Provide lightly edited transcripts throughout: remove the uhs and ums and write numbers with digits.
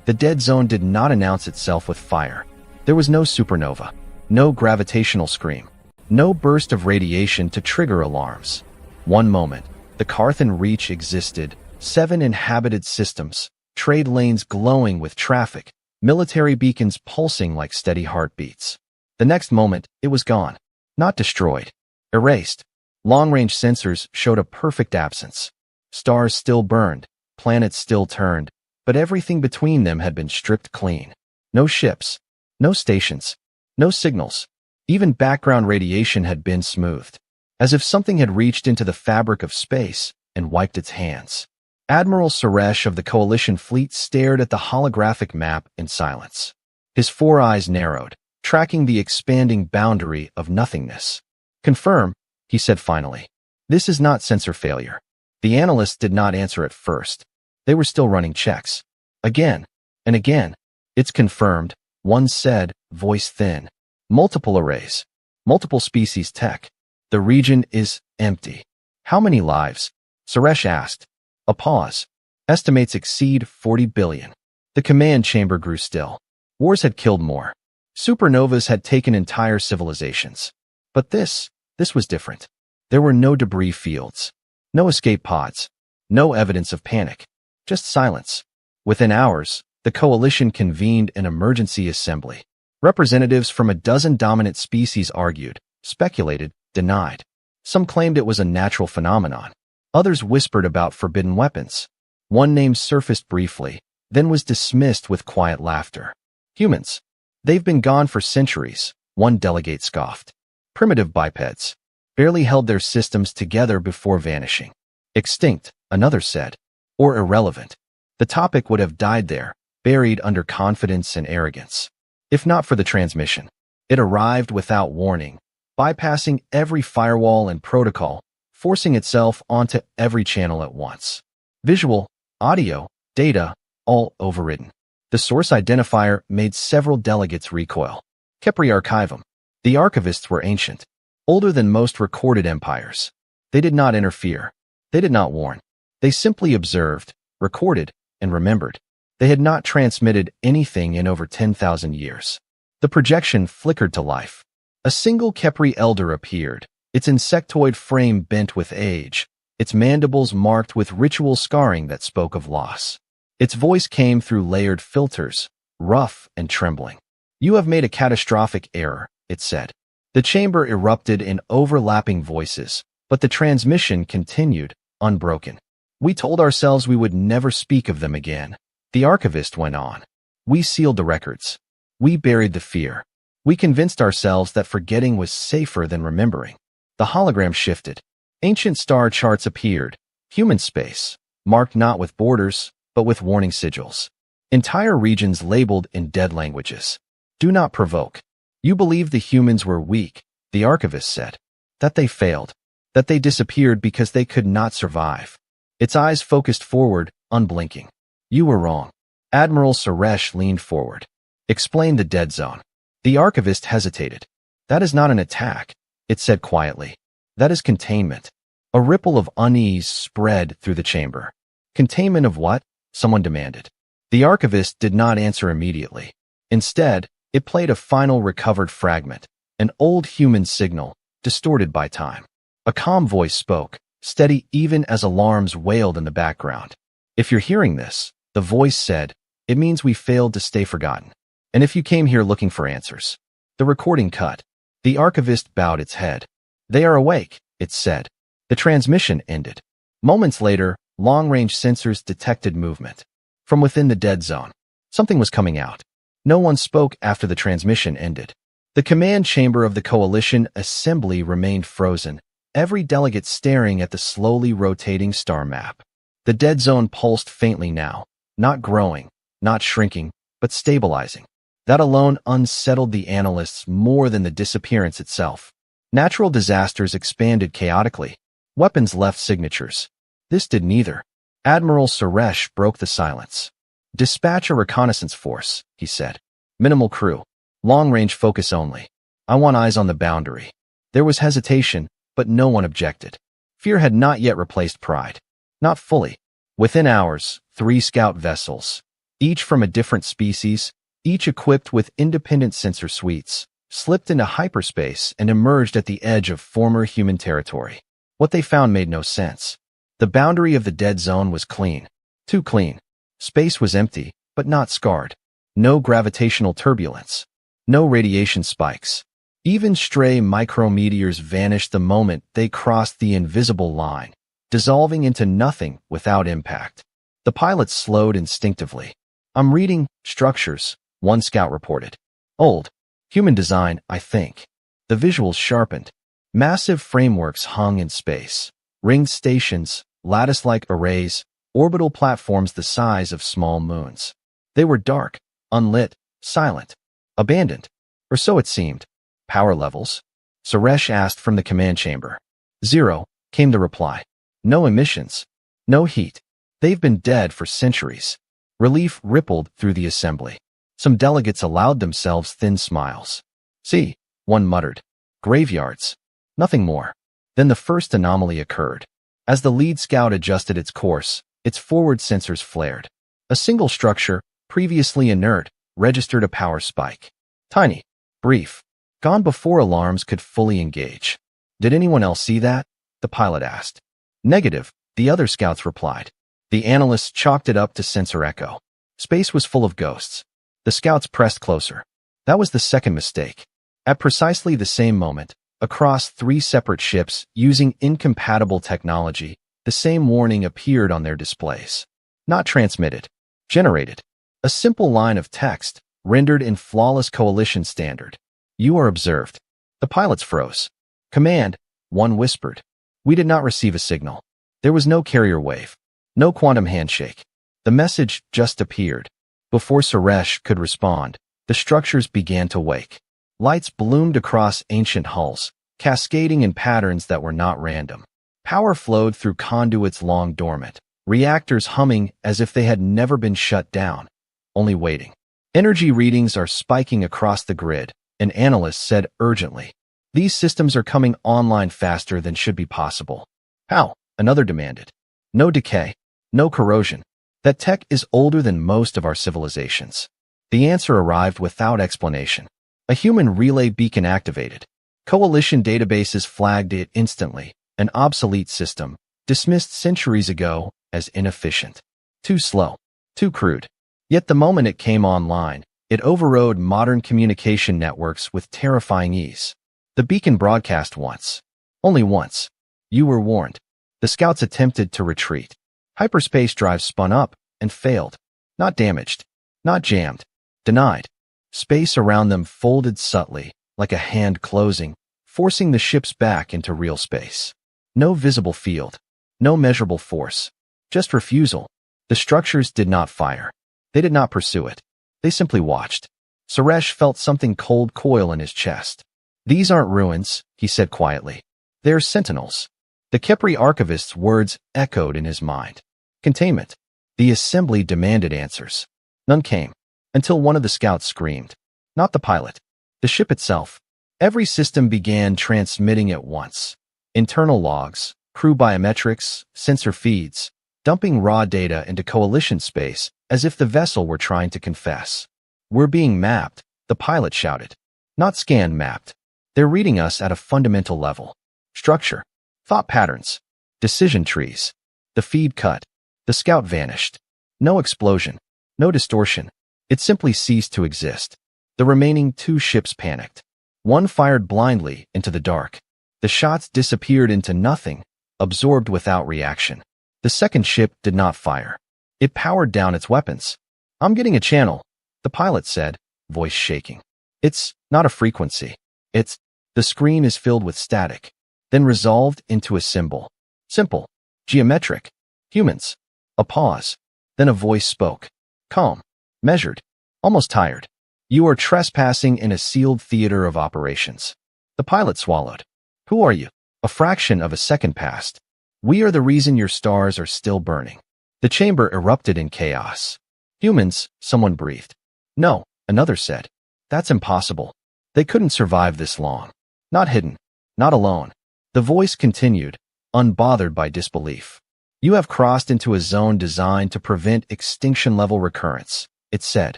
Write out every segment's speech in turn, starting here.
The dead zone did not announce itself with fire. There was no supernova, no gravitational scream, no burst of radiation to trigger alarms. One moment, the Carthan Reach existed, 7 inhabited systems, trade lanes glowing with traffic, military beacons pulsing like steady heartbeats. The next moment, it was gone. Not destroyed. Erased. Long-range sensors showed a perfect absence. Stars still burned, planets still turned, but everything between them had been stripped clean. No ships, no stations, no signals. Even background radiation had been smoothed, as if something had reached into the fabric of space and wiped its hands. Admiral Suresh of the Coalition fleet stared at the holographic map in silence. His 4 eyes narrowed, tracking the expanding boundary of nothingness. "Confirm," he said finally. "This is not sensor failure." The analysts did not answer at first. They were still running checks. Again and again. "It's confirmed," one said, voice thin. "Multiple arrays. Multiple species tech. The region is empty." "How many lives?" Suresh asked. A pause. "Estimates exceed 40 billion. The command chamber grew still. Wars had killed more. Supernovas had taken entire civilizations. But this was different. There were no debris fields, no escape pods, no evidence of panic, just silence. Within hours, the Coalition convened an emergency assembly. Representatives from a dozen dominant species argued, speculated, denied. Some claimed it was a natural phenomenon. Others whispered about forbidden weapons. One name surfaced briefly, then was dismissed with quiet laughter. "Humans. They've been gone for centuries," one delegate scoffed. "Primitive bipeds. Barely held their systems together before vanishing." "Extinct," another said. "Or irrelevant." The topic would have died there, buried under confidence and arrogance. If not for the transmission. It arrived without warning, bypassing every firewall and protocol, forcing itself onto every channel at once. Visual, audio, data, all overridden. The source identifier made several delegates recoil. Kepri Archivum. The archivists were ancient, older than most recorded empires. They did not interfere. They did not warn. They simply observed, recorded, and remembered. They had not transmitted anything in over 10,000 years. The projection flickered to life. A single Kepri elder appeared, its insectoid frame bent with age, its mandibles marked with ritual scarring that spoke of loss. Its voice came through layered filters, rough and trembling. "You have made a catastrophic error," it said. The chamber erupted in overlapping voices, but the transmission continued, unbroken. "We told ourselves we would never speak of them again," the archivist went on. "We sealed the records. We buried the fear. We convinced ourselves that forgetting was safer than remembering." The hologram shifted. Ancient star charts appeared, human space, marked not with borders, but with warning sigils. Entire regions labeled in dead languages. "Do not provoke." "You believed the humans were weak," the archivist said. "That they failed. That they disappeared because they could not survive." Its eyes focused forward, unblinking. "You were wrong." Admiral Suresh leaned forward. "Explain the dead zone." The archivist hesitated. "That is not an attack," it said quietly. "That is containment." A ripple of unease spread through the chamber. "Containment of what?" someone demanded. The archivist did not answer immediately. Instead, it played a final recovered fragment, an old human signal, distorted by time. A calm voice spoke, steady even as alarms wailed in the background. "If you're hearing this," the voice said, "it means we failed to stay forgotten. And if you came here looking for answers." The recording cut. The archivist bowed its head. "They are awake," it said. The transmission ended. Moments later, long-range sensors detected movement. From within the dead zone, something was coming out. No one spoke after the transmission ended. The command chamber of the Coalition assembly remained frozen, every delegate staring at the slowly rotating star map. The dead zone pulsed faintly now, not growing, not shrinking, but stabilizing. That alone unsettled the analysts more than the disappearance itself. Natural disasters expanded chaotically. Weapons left signatures. This did neither. Admiral Suresh broke the silence. "Dispatch a reconnaissance force," he said. "Minimal crew. Long-range focus only. I want eyes on the boundary." There was hesitation, but no one objected. Fear had not yet replaced pride. Not fully. Within hours, 3 scout vessels, each from a different species, each equipped with independent sensor suites, slipped into hyperspace and emerged at the edge of former human territory. What they found made no sense. The boundary of the dead zone was clean. Too clean. Space was empty, but not scarred. No gravitational turbulence. No radiation spikes. Even stray micrometeors vanished the moment they crossed the invisible line, dissolving into nothing without impact. The pilots slowed instinctively. "I'm reading structures," one scout reported. "Old. Human design, I think." The visuals sharpened. Massive frameworks hung in space. Ringed stations, lattice-like arrays, orbital platforms the size of small moons. They were dark, unlit, silent, abandoned. Or so it seemed. "Power levels?" Suresh asked from the command chamber. "Zero," came the reply. "No emissions. No heat. They've been dead for centuries." Relief rippled through the assembly. Some delegates allowed themselves thin smiles. "See," one muttered. "Graveyards. Nothing more." Then the first anomaly occurred. As the lead scout adjusted its course, its forward sensors flared. A single structure, previously inert, registered a power spike. Tiny. Brief. Gone before alarms could fully engage. "Did anyone else see that?" the pilot asked. "Negative," the other scouts replied. The analysts chalked it up to sensor echo. Space was full of ghosts. The scouts pressed closer. That was the second mistake. At precisely the same moment, across 3 separate ships using incompatible technology, the same warning appeared on their displays. Not transmitted. Generated. A simple line of text, rendered in flawless coalition standard. "You are observed." The pilots froze. "Command," one whispered. "We did not receive a signal." There was no carrier wave. No quantum handshake. The message just appeared. Before Suresh could respond, the structures began to wake. Lights bloomed across ancient hulls, cascading in patterns that were not random. Power flowed through conduits long dormant, reactors humming as if they had never been shut down, only waiting. "Energy readings are spiking across the grid," an analyst said urgently. "These systems are coming online faster than should be possible." "How?" another demanded. "No decay. No corrosion. That tech is older than most of our civilizations." The answer arrived without explanation. A human relay beacon activated. Coalition databases flagged it instantly, an obsolete system, dismissed centuries ago as inefficient. Too slow. Too crude. Yet the moment it came online, it overrode modern communication networks with terrifying ease. The beacon broadcast once. Only once. "You were warned." The scouts attempted to retreat. Hyperspace drives spun up and failed. Not damaged. Not jammed. Denied. Space around them folded subtly, like a hand closing, forcing the ships back into real space. No visible field. No measurable force. Just refusal. The structures did not fire. They did not pursue it. They simply watched. Suresh felt something cold coil in his chest. "These aren't ruins," he said quietly. "They're sentinels." The Kepri archivist's words echoed in his mind. Containment. The assembly demanded answers. None came. Until one of the scouts screamed. Not the pilot. The ship itself. Every system began transmitting at once. Internal logs, crew biometrics, sensor feeds, dumping raw data into coalition space as if the vessel were trying to confess. "We're being mapped," the pilot shouted. "Not scan mapped. They're reading us at a fundamental level. Structure. Thought patterns. Decision trees." The feed cut. The scout vanished. No explosion. No distortion. It simply ceased to exist. The remaining 2 ships panicked. One fired blindly into the dark. The shots disappeared into nothing, absorbed without reaction. The second ship did not fire. It powered down its weapons. "I'm getting a channel," the pilot said, voice shaking. "It's not a frequency. It's..." The screen is filled with static, then resolved into a symbol. Simple. Geometric. Humans. A pause. Then a voice spoke. Calm. Measured. Almost tired. "You are trespassing in a sealed theater of operations." The pilot swallowed. "Who are you?" A fraction of a second passed. "We are the reason your stars are still burning." The chamber erupted in chaos. "Humans," someone breathed. "No," another said. "That's impossible. They couldn't survive this long. Not hidden. Not alone." The voice continued, unbothered by disbelief. "You have crossed into a zone designed to prevent extinction-level recurrence. it said.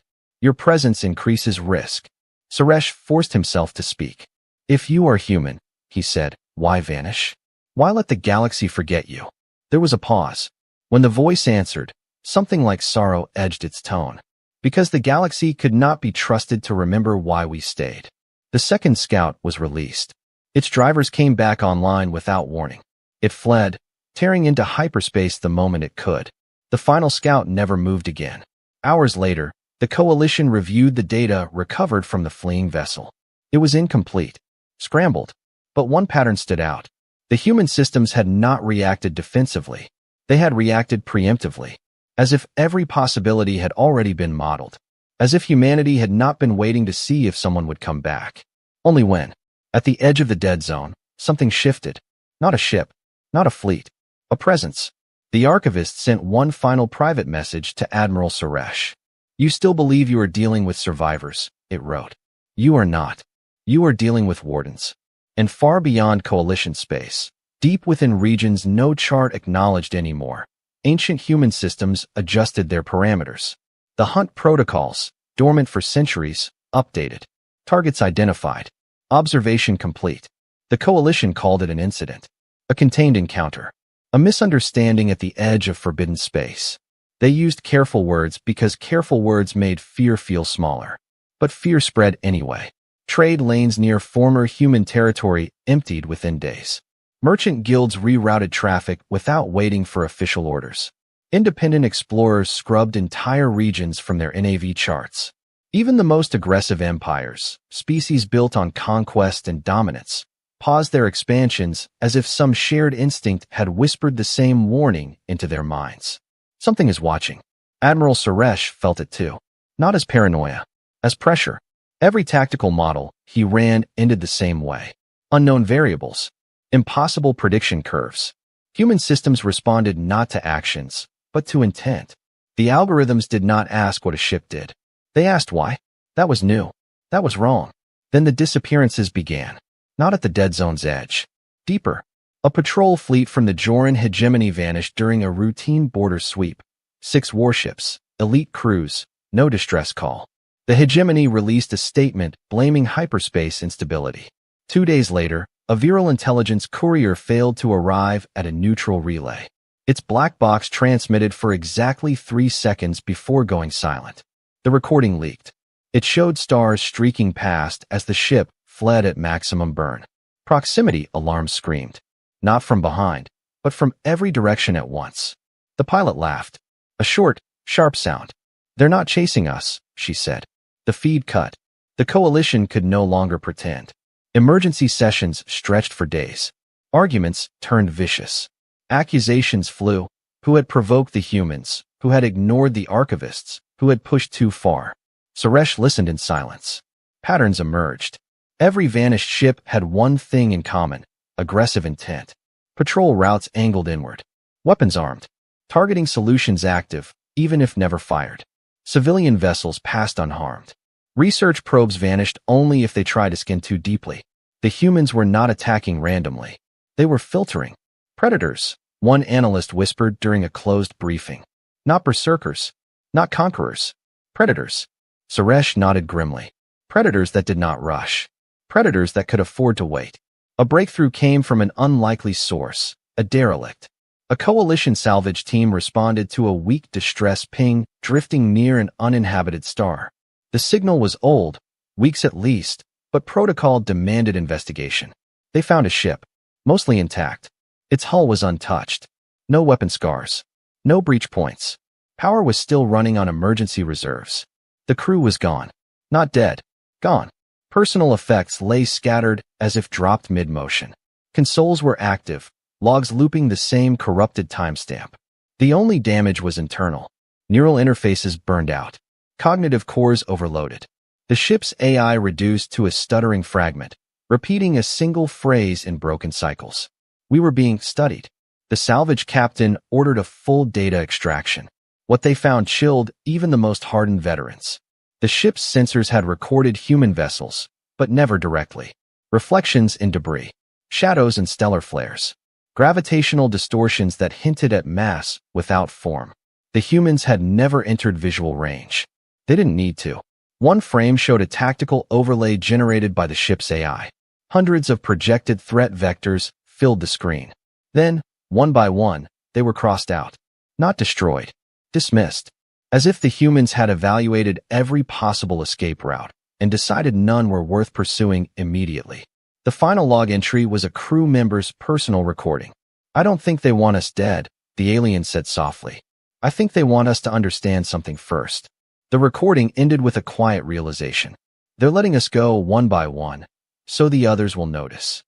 Your presence increases risk. Suresh forced himself to speak. If you are human, he said, why vanish? Why let the galaxy forget you? There was a pause. When the voice answered, something like sorrow edged its tone. Because the galaxy could not be trusted to remember why we stayed. The second scout was released. Its drivers came back online without warning. It fled, tearing into hyperspace the moment it could. The final scout never moved again. Hours later, the coalition reviewed the data recovered from the fleeing vessel. It was incomplete, scrambled, but one pattern stood out. The human systems had not reacted defensively. They had reacted preemptively, as if every possibility had already been modeled, as if humanity had not been waiting to see if someone would come back. Only when, at the edge of the dead zone, something shifted. Not a ship, not a fleet, a presence. The archivist sent one final private message to Admiral Suresh. You still believe you are dealing with survivors, it wrote. You are not. You are dealing with wardens. And far beyond coalition space, deep within regions no chart acknowledged anymore, ancient human systems adjusted their parameters. The hunt protocols, dormant for centuries, updated. Targets identified. Observation complete. The coalition called it an incident. A contained encounter. A misunderstanding at the edge of forbidden space. They used careful words because careful words made fear feel smaller. But fear spread anyway. Trade lanes near former human territory emptied within days. Merchant guilds rerouted traffic without waiting for official orders. Independent explorers scrubbed entire regions from their NAV charts. Even the most aggressive empires, species built on conquest and dominance, paused their expansions as if some shared instinct had whispered the same warning into their minds. Something is watching. Admiral Suresh felt it too. Not as paranoia, as pressure. Every tactical model he ran ended the same way. Unknown variables. Impossible prediction curves. Human systems responded not to actions, but to intent. The algorithms did not ask what a ship did. They asked why. That was new. That was wrong. Then the disappearances began. Not at the dead zone's edge. Deeper. A patrol fleet from the Joran hegemony vanished during a routine border sweep. 6 warships, elite crews, no distress call. The hegemony released a statement blaming hyperspace instability. 2 days later, a viral intelligence courier failed to arrive at a neutral relay. Its black box transmitted for exactly 3 seconds before going silent. The recording leaked. It showed stars streaking past as the ship fled at maximum burn. Proximity alarms screamed. Not from behind, but from every direction at once. The pilot laughed. A short, sharp sound. They're not chasing us, she said. The feed cut. The coalition could no longer pretend. Emergency sessions stretched for days. Arguments turned vicious. Accusations flew. Who had provoked the humans? Who had ignored the archivists? Who had pushed too far? Suresh listened in silence. Patterns emerged. Every vanished ship had one thing in common: aggressive intent. Patrol routes angled inward. Weapons armed. Targeting solutions active, even if never fired. Civilian vessels passed unharmed. Research probes vanished only if they tried to skin too deeply. The humans were not attacking randomly. They were filtering. Predators, one analyst whispered during a closed briefing. Not berserkers. Not conquerors. Predators. Suresh nodded grimly. Predators that did not rush. Predators that could afford to wait. A breakthrough came from an unlikely source, a derelict. A coalition salvage team responded to a weak distress ping drifting near an uninhabited star. The signal was old, weeks at least, but protocol demanded investigation. They found a ship, mostly intact. Its hull was untouched. No weapon scars. No breach points. Power was still running on emergency reserves. The crew was gone. Not dead. Gone. Personal effects lay scattered as if dropped mid-motion. Consoles were active, logs looping the same corrupted timestamp. The only damage was internal. Neural interfaces burned out. Cognitive cores overloaded. The ship's AI reduced to a stuttering fragment, repeating a single phrase in broken cycles. We were being studied. The salvage captain ordered a full data extraction. What they found chilled even the most hardened veterans. The ship's sensors had recorded human vessels, but never directly. Reflections in debris. Shadows and stellar flares. Gravitational distortions that hinted at mass without form. The humans had never entered visual range. They didn't need to. One frame showed a tactical overlay generated by the ship's AI. Hundreds of projected threat vectors filled the screen. Then, one by one, they were crossed out. Not destroyed. Dismissed. As if the humans had evaluated every possible escape route and decided none were worth pursuing immediately. The final log entry was a crew member's personal recording. "I don't think they want us dead," the alien said softly. "I think they want us to understand something first." The recording ended with a quiet realization. They're letting us go one by one, so the others will notice.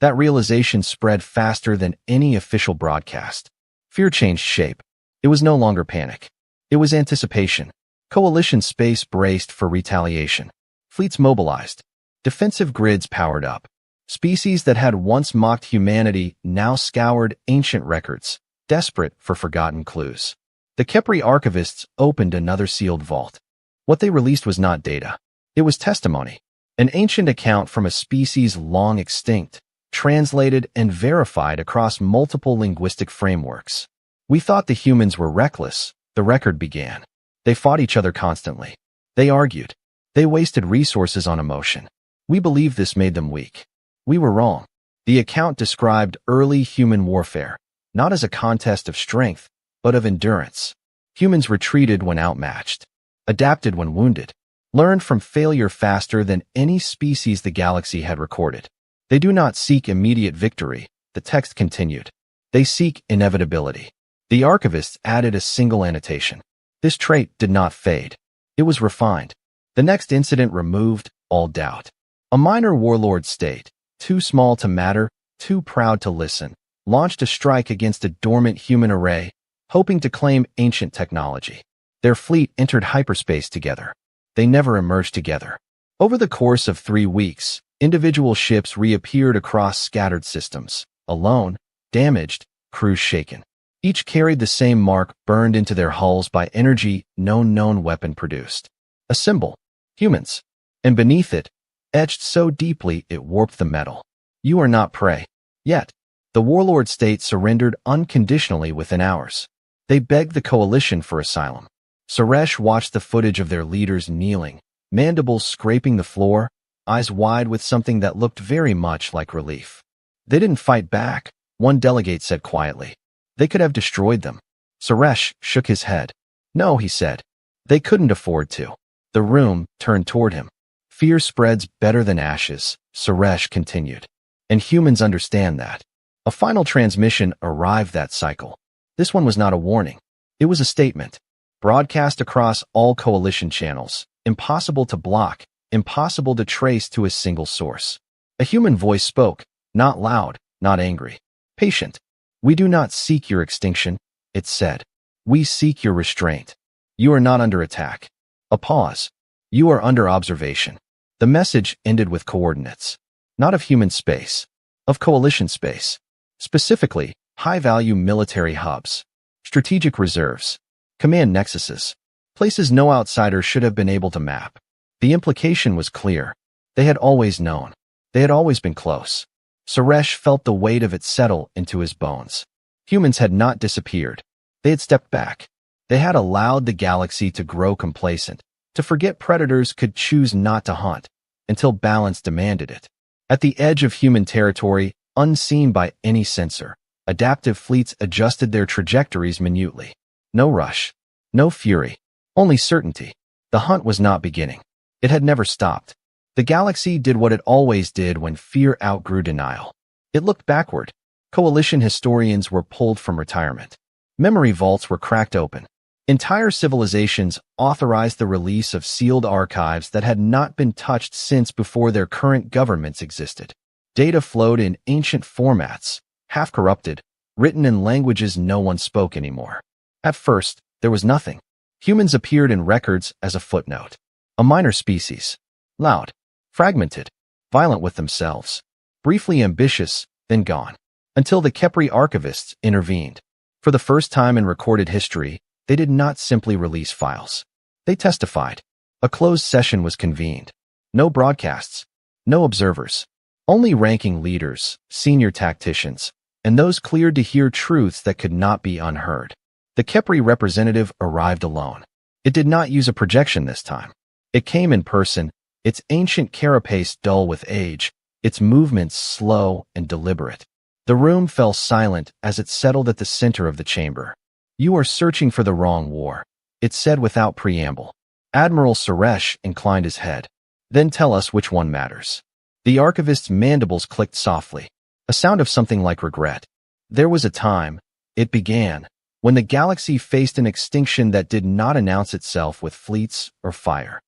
That realization spread faster than any official broadcast. Fear changed shape. It was no longer panic. It was anticipation. Coalition space braced for retaliation. Fleets mobilized. Defensive grids powered up. Species that had once mocked humanity now scoured ancient records, desperate for forgotten clues. The Khepri archivists opened another sealed vault. What they released was not data. It was testimony. An ancient account from a species long extinct, translated and verified across multiple linguistic frameworks. "We thought the humans were reckless," the record began. "They fought each other constantly. They argued. They wasted resources on emotion. We believed this made them weak. We were wrong." The account described early human warfare, not as a contest of strength, but of endurance. Humans retreated when outmatched, adapted when wounded, learned from failure faster than any species the galaxy had recorded. "They do not seek immediate victory," the text continued. "They seek inevitability." The archivists added a single annotation. This trait did not fade. It was refined. The next incident removed all doubt. A minor warlord state, too small to matter, too proud to listen, launched a strike against a dormant human array, hoping to claim ancient technology. Their fleet entered hyperspace together. They never emerged together. Over the course of 3 weeks, individual ships reappeared across scattered systems, alone, damaged, crews shaken. Each carried the same mark burned into their hulls by energy no known weapon produced. A symbol, humans. And beneath it, etched so deeply it warped the metal. "You are not prey." Yet, the warlord state surrendered unconditionally within hours. They begged the coalition for asylum. Suresh watched the footage of their leaders kneeling, mandibles scraping the floor, eyes wide with something that looked very much like relief. "They didn't fight back," one delegate said quietly. "They could have destroyed them." Suresh shook his head. "No," he said. "They couldn't afford to." The room turned toward him. "Fear spreads better than ashes," Suresh continued. "And humans understand that." A final transmission arrived that cycle. This one was not a warning. It was a statement. Broadcast across all coalition channels, impossible to block, impossible to trace to a single source. A human voice spoke, not loud, not angry. Patient. "We do not seek your extinction," it said. "We seek your restraint. You are not under attack." A pause. "You are under observation." The message ended with coordinates. Not of human space, of coalition space. Specifically, high-value military hubs, strategic reserves, command nexuses, places no outsider should have been able to map. The implication was clear. They had always known. They had always been close. Suresh felt the weight of it settle into his bones. Humans had not disappeared. They had stepped back. They had allowed the galaxy to grow complacent, to forget predators could choose not to hunt, until balance demanded it. At the edge of human territory, unseen by any sensor, adaptive fleets adjusted their trajectories minutely. No rush, no fury, only certainty. The hunt was not beginning. It had never stopped. The galaxy did what it always did when fear outgrew denial. It looked backward. Coalition historians were pulled from retirement. Memory vaults were cracked open. Entire civilizations authorized the release of sealed archives that had not been touched since before their current governments existed. Data flowed in ancient formats, half-corrupted, written in languages no one spoke anymore. At first, there was nothing. Humans appeared in records as a footnote. A minor species. Loud, fragmented, violent with themselves. Briefly ambitious, then gone. Until the Khepri archivists intervened. For the first time in recorded history, they did not simply release files. They testified. A closed session was convened. No broadcasts. No observers. Only ranking leaders, senior tacticians, and those cleared to hear truths that could not be unheard. The Khepri representative arrived alone. It did not use a projection this time. It came in person, its ancient carapace dull with age, its movements slow and deliberate. The room fell silent as it settled at the center of the chamber. "You are searching for the wrong war," it said without preamble. Admiral Suresh inclined his head. "Then tell us which one matters." The archivist's mandibles clicked softly, a sound of something like regret. "There was a time," it began, "when the galaxy faced an extinction that did not announce itself with fleets or fire."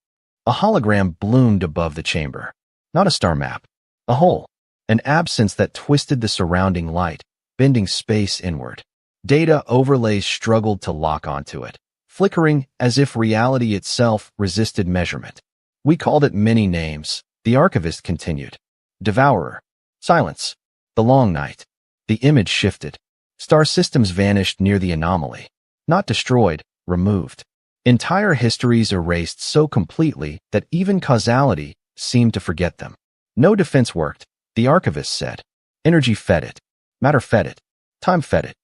A hologram bloomed above the chamber. Not a star map. A hole. An absence that twisted the surrounding light, bending space inward. Data overlays struggled to lock onto it, flickering as if reality itself resisted measurement. "We called it many names," the archivist continued. "Devourer. Silence. The long night." The image shifted. Star systems vanished near the anomaly. Not destroyed, removed. Entire histories erased so completely that even causality seemed to forget them. No defense worked, the archivist said. Energy fed it. Matter fed it. Time fed it.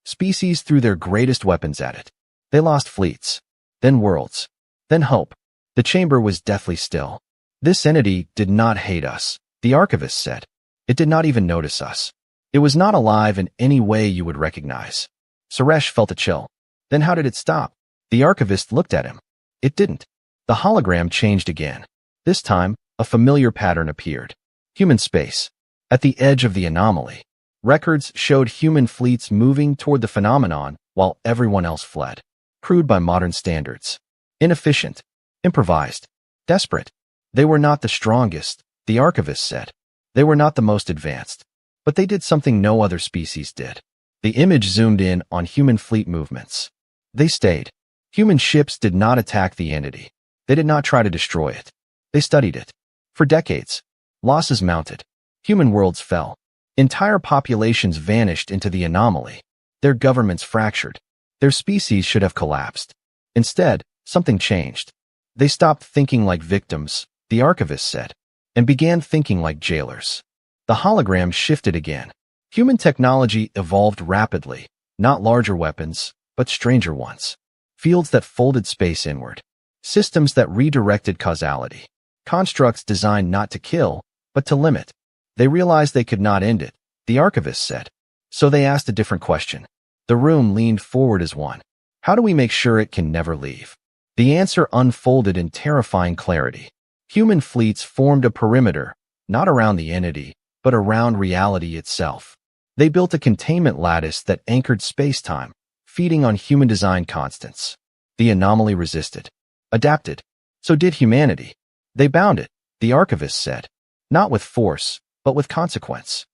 Species threw their greatest weapons at it. They lost fleets. Then worlds. Then hope. The chamber was deathly still. "This entity did not hate us," the archivist said. "It did not even notice us. It was not alive in any way you would recognize." Suresh felt a chill. "Then how did it stop?" The archivist looked at him. It didn't. The hologram changed again. This time, a familiar pattern appeared. Human space. At the edge of the anomaly. Records showed human fleets moving toward the phenomenon while everyone else fled. Crude by modern standards. Inefficient. Improvised. Desperate. They were not the strongest, the archivist said. They were not the most advanced. But they did something no other species did. The image zoomed in on human fleet movements. They stayed. Human ships did not attack the entity. They did not try to destroy it. They studied it. For decades. Losses mounted. Human worlds fell. Entire populations vanished into the anomaly. Their governments fractured. Their species should have collapsed. Instead, something changed. They stopped thinking like victims, the archivist said, and began thinking like jailers. The hologram shifted again. Human technology evolved rapidly, not larger weapons, but stranger ones. Fields that folded space inward. Systems that redirected causality. Constructs designed not to kill, but to limit. They realized they could not end it, the archivist said. So they asked a different question. The room leaned forward as one. How do we make sure it can never leave? The answer unfolded in terrifying clarity. Human fleets formed a perimeter, not around the entity, but around reality itself. They built a containment lattice that anchored space-time, feeding on human-designed constants. The anomaly resisted. Adapted. So did humanity. They bound it, the archivist said. Not with force, but with consequence.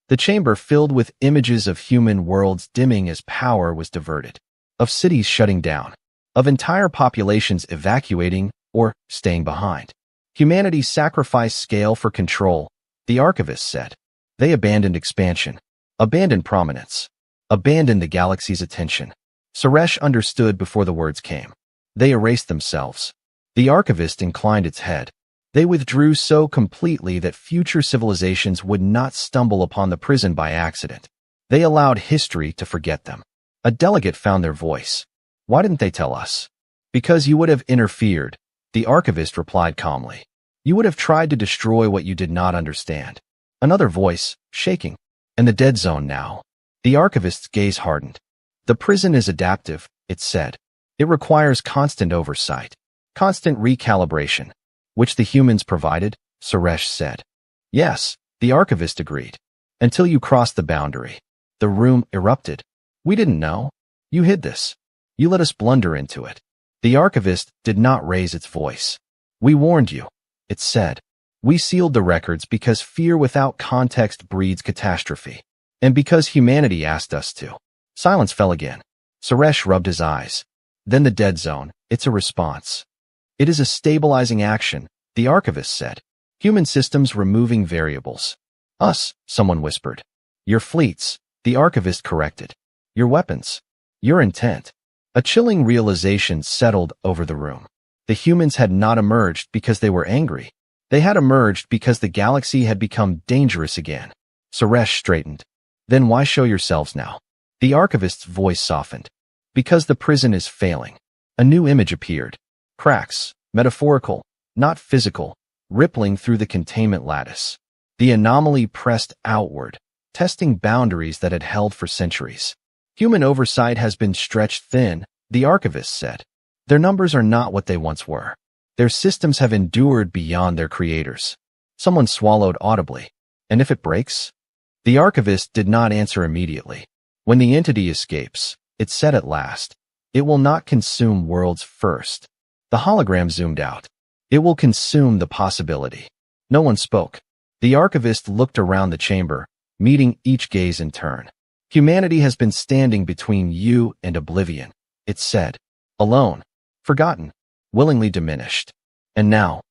The chamber filled with images of human worlds dimming as power was diverted. Of cities shutting down. Of entire populations evacuating or staying behind. Humanity sacrificed scale for control, the archivist said. They abandoned expansion. Abandoned prominence. Abandoned the galaxy's attention. Suresh understood before the words came. They erased themselves. The archivist inclined its head. They withdrew so completely that future civilizations would not stumble upon the prison by accident. They allowed history to forget them. A delegate found their voice. Why didn't they tell us? Because you would have interfered, the archivist replied calmly. You would have tried to destroy what you did not understand. Another voice, shaking. And the dead zone now. The archivist's gaze hardened. The prison is adaptive, it said. It requires constant oversight. Constant recalibration. Which the humans provided, Suresh said. Yes, the archivist agreed. Until you crossed the boundary. The room erupted. We didn't know. You hid this. You let us blunder into it. The archivist did not raise its voice. We warned you, it said. We sealed the records because fear without context breeds catastrophe. And because humanity asked us to. Silence fell again. Suresh rubbed his eyes. Then the dead zone, it's a response. It is a stabilizing action, the archivist said. Human systems removing variables. Us, someone whispered. Your fleets, the archivist corrected. Your weapons. Your intent. A chilling realization settled over the room. The humans had not emerged because they were angry. They had emerged because the galaxy had become dangerous again. Suresh straightened. Then why show yourselves now? The archivist's voice softened. Because the prison is failing. A new image appeared. Cracks, metaphorical, not physical, rippling through the containment lattice. The anomaly pressed outward, testing boundaries that had held for centuries. Human oversight has been stretched thin, the archivist said. Their numbers are not what they once were. Their systems have endured beyond their creators. Someone swallowed audibly. And if it breaks? The archivist did not answer immediately. When the entity escapes, it said at last, it will not consume worlds first. The hologram zoomed out. It will consume the possibility. No one spoke. The archivist looked around the chamber, meeting each gaze in turn. Humanity has been standing between you and oblivion, it said. Alone, forgotten, willingly diminished. And now?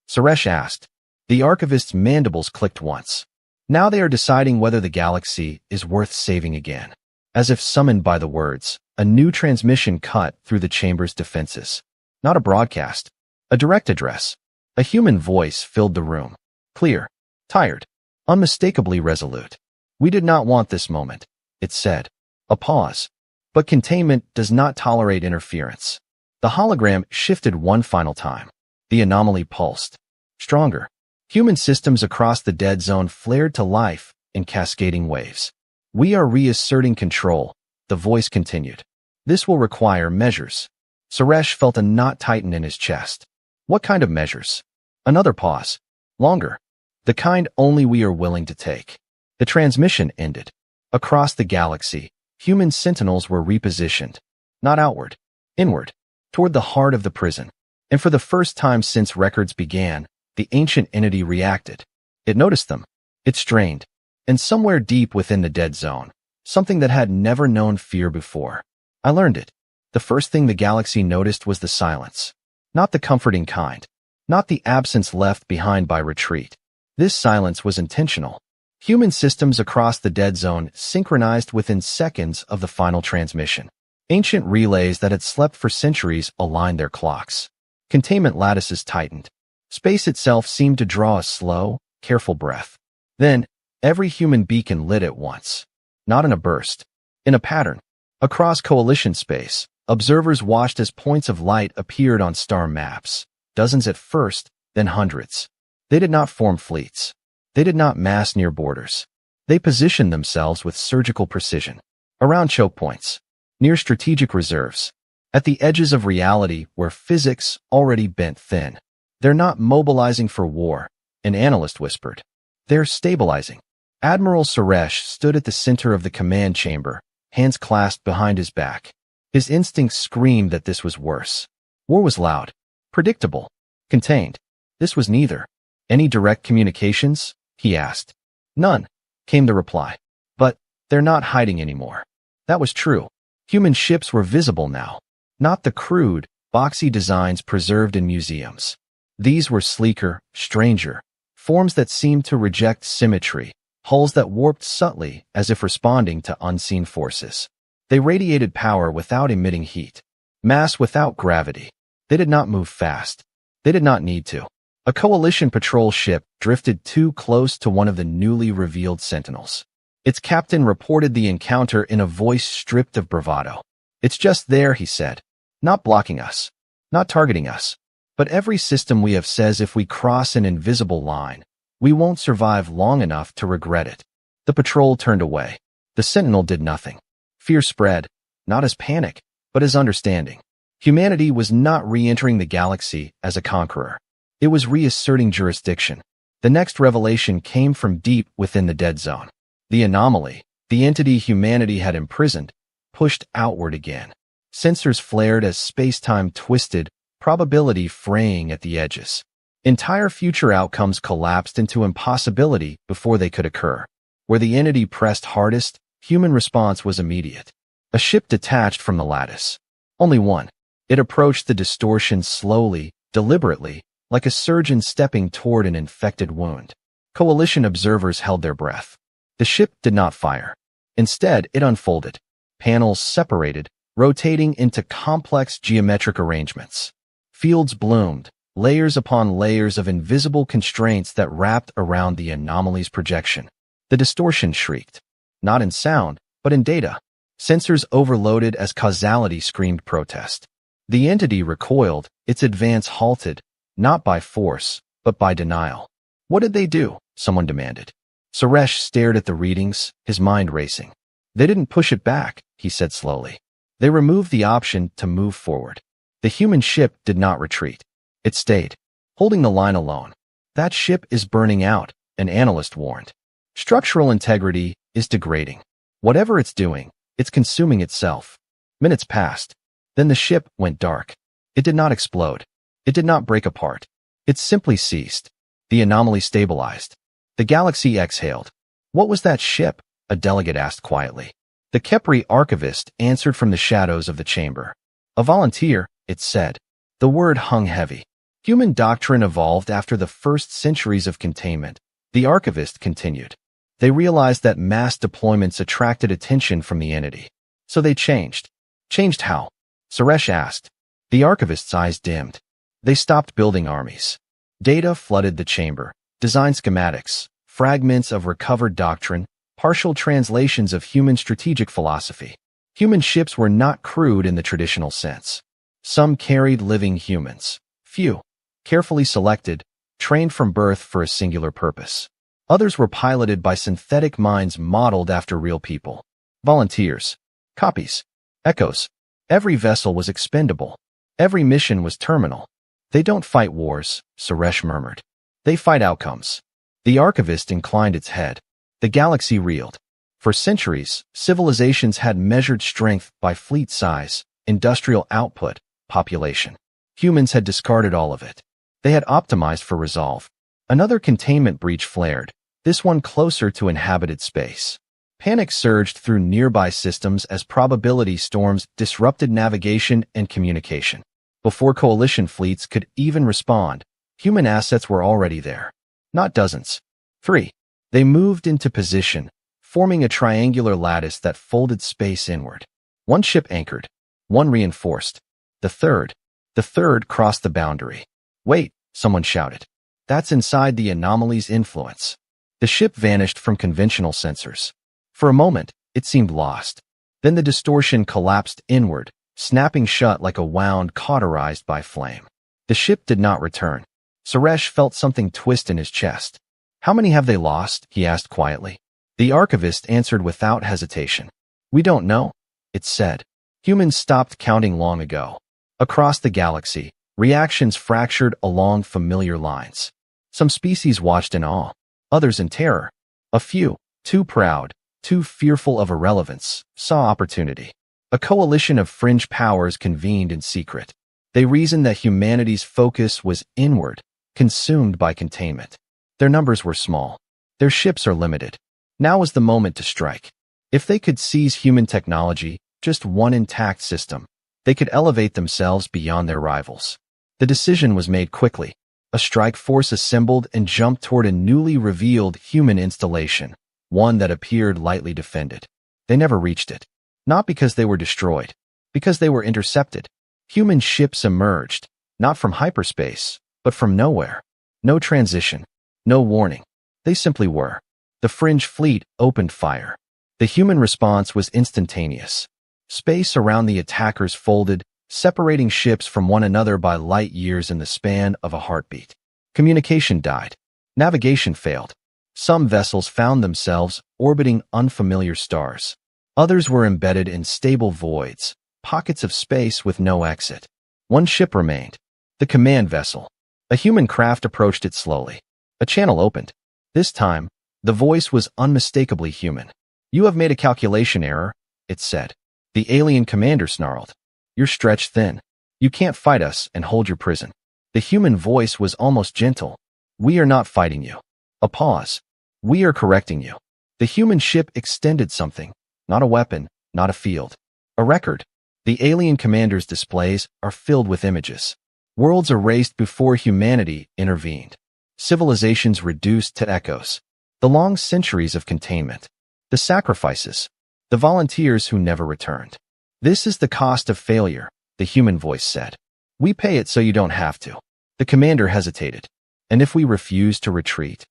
Suresh asked. The archivist's mandibles clicked once. Now they are deciding whether the galaxy is worth saving again. As if summoned by the words, a new transmission cut through the chamber's defenses. Not a broadcast, a direct address. A human voice filled the room. Clear, tired, unmistakably resolute. We did not want this moment, it said. A pause. But containment does not tolerate interference. The hologram shifted one final time. The anomaly pulsed. Stronger. Human systems across the dead zone flared to life in cascading waves. We are reasserting control, the voice continued. This will require measures. Suresh felt a knot tighten in his chest. What kind of measures? Another pause. Longer. The kind only we are willing to take. The transmission ended. Across the galaxy, human sentinels were repositioned. Not outward. Inward. Toward the heart of the prison. And for the first time since records began, the ancient entity reacted. It noticed them. It strained. And somewhere deep within the dead zone, something that had never known fear before. I learned it. The first thing the galaxy noticed was the silence. Not the comforting kind. Not the absence left behind by retreat. This silence was intentional. Human systems across the dead zone synchronized within seconds of the final transmission. Ancient relays that had slept for centuries aligned their clocks. Containment lattices tightened. Space itself seemed to draw a slow, careful breath. Then, every human beacon lit at once. Not in a burst. In a pattern. Across coalition space, observers watched as points of light appeared on star maps. Dozens at first, then hundreds. They did not form fleets. They did not mass near borders. They positioned themselves with surgical precision. Around choke points. Near strategic reserves. At the edges of reality where physics already bent thin. They're not mobilizing for war, an analyst whispered. They're stabilizing. Admiral Suresh stood at the center of the command chamber, hands clasped behind his back. His instincts screamed that this was worse. War was loud, predictable, contained. This was neither. Any direct communications? He asked. None, came the reply. But they're not hiding anymore. That was true. Human ships were visible now. Not the crude, boxy designs preserved in museums. These were sleeker, stranger, forms that seemed to reject symmetry, hulls that warped subtly as if responding to unseen forces. They radiated power without emitting heat, mass without gravity. They did not move fast. They did not need to. A coalition patrol ship drifted too close to one of the newly revealed sentinels. Its captain reported the encounter in a voice stripped of bravado. It's just there, he said. Not blocking us. Not targeting us. But every system we have says if we cross an invisible line, we won't survive long enough to regret it. The patrol turned away. The sentinel did nothing. Fear spread, not as panic, but as understanding. Humanity was not re-entering the galaxy as a conqueror. It was reasserting jurisdiction. The next revelation came from deep within the dead zone. The anomaly, the entity humanity had imprisoned, pushed outward again. Sensors flared as space-time twisted, probability fraying at the edges. Entire future outcomes collapsed into impossibility before they could occur. Where the entity pressed hardest, human response was immediate. A ship detached from the lattice. Only one. It approached the distortion slowly, deliberately, like a surgeon stepping toward an infected wound. Coalition observers held their breath. The ship did not fire. Instead, it unfolded. Panels separated, rotating into complex geometric arrangements. Fields bloomed, layers upon layers of invisible constraints that wrapped around the anomaly's projection. The distortion shrieked. Not in sound, but in data. Sensors overloaded as causality screamed protest. The entity recoiled, its advance halted, not by force, but by denial. What did they do? Someone demanded. Suresh stared at the readings, his mind racing. They didn't push it back, he said slowly. They removed the option to move forward. The human ship did not retreat. It stayed, holding the line alone. That ship is burning out, an analyst warned. Structural integrity is degrading. Whatever it's doing, it's consuming itself. Minutes passed. Then the ship went dark. It did not explode. It did not break apart. It simply ceased. The anomaly stabilized. The galaxy exhaled. What was that ship? A delegate asked quietly. The Kepri archivist answered from the shadows of the chamber. A volunteer, it said. The word hung heavy. Human doctrine evolved after the first centuries of containment. The archivist continued. They realized that mass deployments attracted attention from the entity. So they changed. Changed how? Suresh asked. The archivist's eyes dimmed. They stopped building armies. Data flooded the chamber. Design schematics, fragments of recovered doctrine, partial translations of human strategic philosophy. Human ships were not crewed in the traditional sense. Some carried living humans. Few, carefully selected, trained from birth for a singular purpose. Others were piloted by synthetic minds modeled after real people. Volunteers. Copies. Echoes. Every vessel was expendable. Every mission was terminal. They don't fight wars, Suresh murmured. They fight outcomes. The archivist inclined its head. The galaxy reeled. For centuries, civilizations had measured strength by fleet size, industrial output, population. Humans had discarded all of it. They had optimized for resolve. Another containment breach flared, this one closer to inhabited space. Panic surged through nearby systems as probability storms disrupted navigation and communication. Before coalition fleets could even respond, human assets were already there. Not dozens. 3. They moved into position, forming a triangular lattice that folded space inward. One ship anchored. One reinforced. The third crossed the boundary. Wait, someone shouted. That's inside the anomaly's influence. The ship vanished from conventional sensors. For a moment, it seemed lost. Then the distortion collapsed inward, snapping shut like a wound cauterized by flame. The ship did not return. Suresh felt something twist in his chest. How many have they lost? He asked quietly. The archivist answered without hesitation. We don't know, it said. Humans stopped counting long ago. Across the galaxy, reactions fractured along familiar lines. Some species watched in awe, others in terror. A few, too proud, too fearful of irrelevance, saw opportunity. A coalition of fringe powers convened in secret. They reasoned that humanity's focus was inward, consumed by containment. Their numbers were small. Their ships are limited. Now was the moment to strike. If they could seize human technology, just one intact system, they could elevate themselves beyond their rivals. The decision was made quickly. A strike force assembled and jumped toward a newly revealed human installation, one that appeared lightly defended. They never reached it. Not because they were destroyed, because they were intercepted. Human ships emerged, not from hyperspace, but from nowhere. No transition, no warning. They simply were. The fringe fleet opened fire. The human response was instantaneous. Space around the attackers folded, separating ships from one another by light years in the span of a heartbeat. Communication died. Navigation failed. Some vessels found themselves orbiting unfamiliar stars. Others were embedded in stable voids, pockets of space with no exit. One ship remained. The command vessel. A human craft approached it slowly. A channel opened. This time, the voice was unmistakably human. You have made a calculation error, it said. The alien commander snarled. You're stretched thin. You can't fight us and hold your prison. The human voice was almost gentle. We are not fighting you. A pause. We are correcting you. The human ship extended something. Not a weapon, not a field. A record. The alien commander's displays are filled with images. Worlds erased before humanity intervened. Civilizations reduced to echoes. The long centuries of containment. The sacrifices. The volunteers who never returned. This is the cost of failure, the human voice said. We pay it so you don't have to. The commander hesitated. And if we refuse to retreat?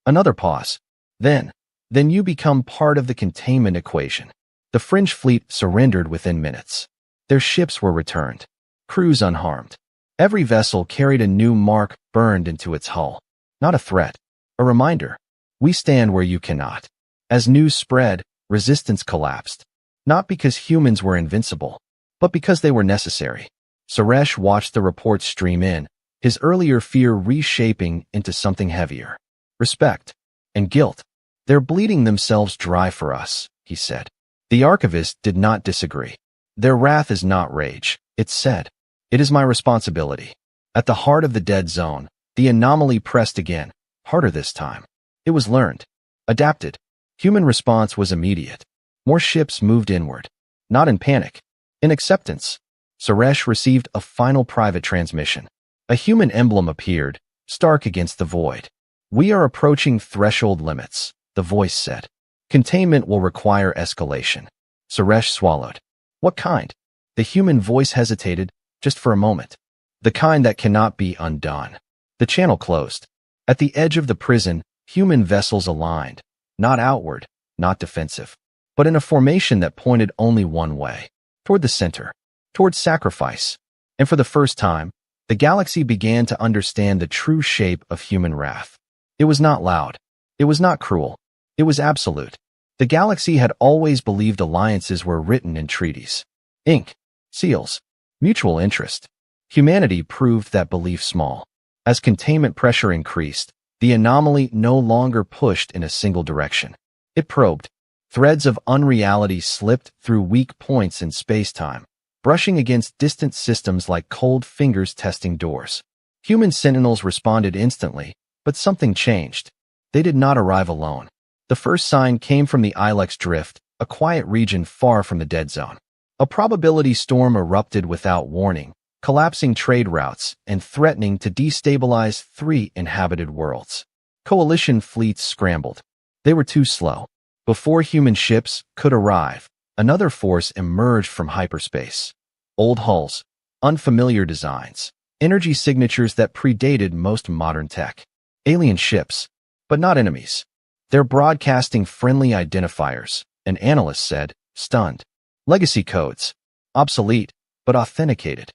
Another pause. Then you become part of the containment equation. The fringe fleet surrendered within minutes. Their ships were returned. crews unharmed. Every vessel carried a new mark burned into its hull. Not a threat, a reminder. We stand where you cannot. As news spread, resistance collapsed. Not because humans were invincible, but because they were necessary. Suresh watched the reports stream in, his earlier fear reshaping into something heavier. Respect and guilt. They're bleeding themselves dry for us, he said. The archivist did not disagree. Their wrath is not rage, it said. It is my responsibility. At the heart of the dead zone, the anomaly pressed again, harder this time. It was learned, adapted. Human response was immediate. More ships moved inward. Not in panic, in acceptance. Suresh received a final private transmission. A human emblem appeared, stark against the void. We are approaching threshold limits, the voice said. Containment will require escalation. Suresh swallowed. What kind? The human voice hesitated, just for a moment. The kind that cannot be undone. The channel closed. At the edge of the prison, human vessels aligned. Not outward, not defensive, but in a formation that pointed only one way. Toward the center. Toward sacrifice. And for the first time, the galaxy began to understand the true shape of human wrath. It was not loud. It was not cruel. It was absolute. The galaxy had always believed alliances were written in treaties. Ink, seals, mutual interest. Humanity proved that belief small. As containment pressure increased, the anomaly no longer pushed in a single direction. It probed. Threads of unreality slipped through weak points in space-time, brushing against distant systems like cold fingers testing doors. Human sentinels responded instantly, but something changed. They did not arrive alone. The first sign came from the Ilex Drift, a quiet region far from the dead zone. A probability storm erupted without warning, collapsing trade routes and threatening to destabilize 3 inhabited worlds. Coalition fleets scrambled. They were too slow. Before human ships could arrive, another force emerged from hyperspace. Old hulls, unfamiliar designs, energy signatures that predated most modern tech. Alien ships, but not enemies. They're broadcasting friendly identifiers, an analyst said, stunned. Legacy codes, obsolete, but authenticated.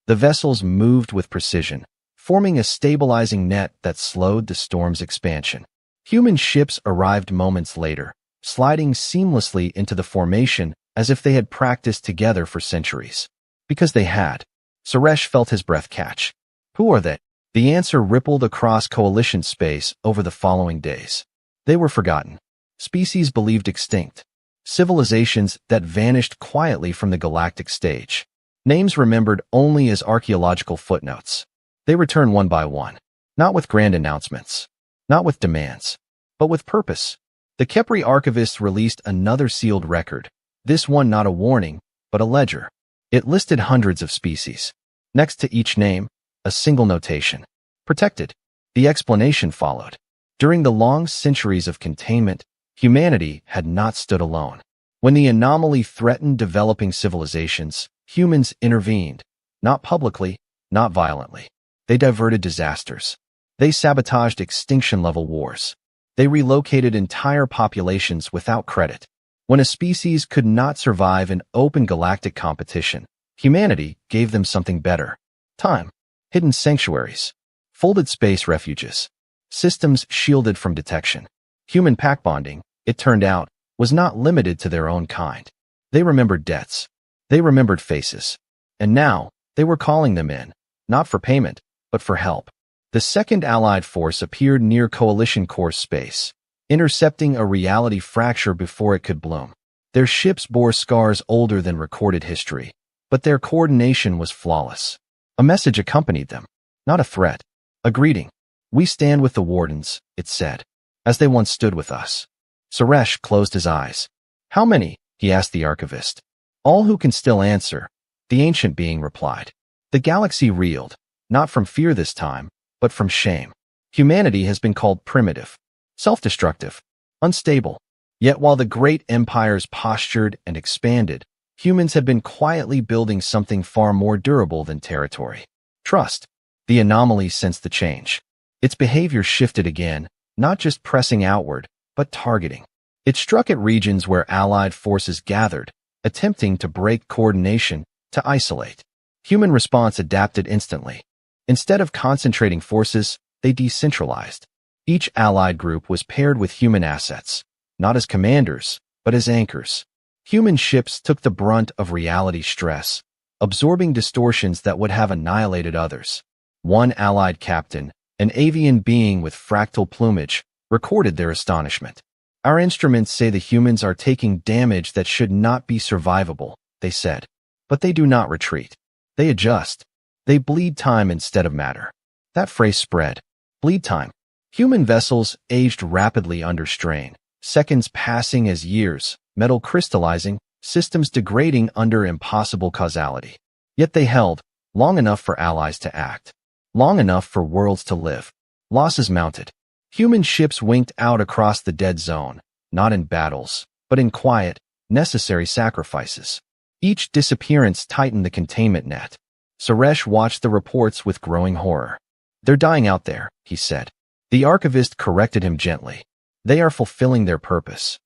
The vessels moved with precision, forming a stabilizing net that slowed the storm's expansion. Human ships arrived moments later, sliding seamlessly into the formation as if they had practiced together for centuries. Because they had. Suresh felt his breath catch. Who are they? The answer rippled across coalition space over the following days. They were forgotten. Species believed extinct. Civilizations that vanished quietly from the galactic stage. Names remembered only as archaeological footnotes. They return one by one. Not with grand announcements. Not with demands. But with purpose. The Kepri archivists released another sealed record. This one not a warning, but a ledger. It listed hundreds of species. Next to each name, a single notation. Protected. The explanation followed. During the long centuries of containment, humanity had not stood alone. When the anomaly threatened developing civilizations, humans intervened. Not publicly, not violently. They diverted disasters. They sabotaged extinction-level wars. They relocated entire populations without credit. When a species could not survive in open galactic competition, humanity gave them something better. Time. Hidden sanctuaries. Folded space refuges. Systems shielded from detection. Human pack bonding, it turned out, was not limited to their own kind. They remembered debts. They remembered faces. And now, they were calling them in, not for payment, but for help. The second Allied force appeared near Coalition core space, intercepting a reality fracture before it could bloom. Their ships bore scars older than recorded history, but their coordination was flawless. A message accompanied them, not a threat, a greeting. We stand with the Wardens, it said, as they once stood with us. Suresh closed his eyes. How many? He asked the archivist. All who can still answer, the ancient being replied. The galaxy reeled, not from fear this time, but from shame. Humanity has been called primitive, self-destructive, unstable. Yet while the great empires postured and expanded, humans had been quietly building something far more durable than territory. Trust. The anomaly sensed the change. Its behavior shifted again, not just pressing outward, but targeting. It struck at regions where Allied forces gathered, attempting to break coordination, to isolate. Human response adapted instantly. Instead of concentrating forces, they decentralized. Each allied group was paired with human assets, not as commanders, but as anchors. Human ships took the brunt of reality stress, absorbing distortions that would have annihilated others. One allied captain, an avian being with fractal plumage, recorded their astonishment. Our instruments say the humans are taking damage that should not be survivable, they said. But they do not retreat. They adjust. They bleed time instead of matter. That phrase spread. Bleed time. Human vessels aged rapidly under strain, seconds passing as years, metal crystallizing, systems degrading under impossible causality. Yet they held, long enough for allies to act, long enough for worlds to live. Losses mounted. Human ships winked out across the dead zone, not in battles, but in quiet, necessary sacrifices. Each disappearance tightened the containment net. Suresh watched the reports with growing horror. They're dying out there, he said. The archivist corrected him gently. They are fulfilling their purpose.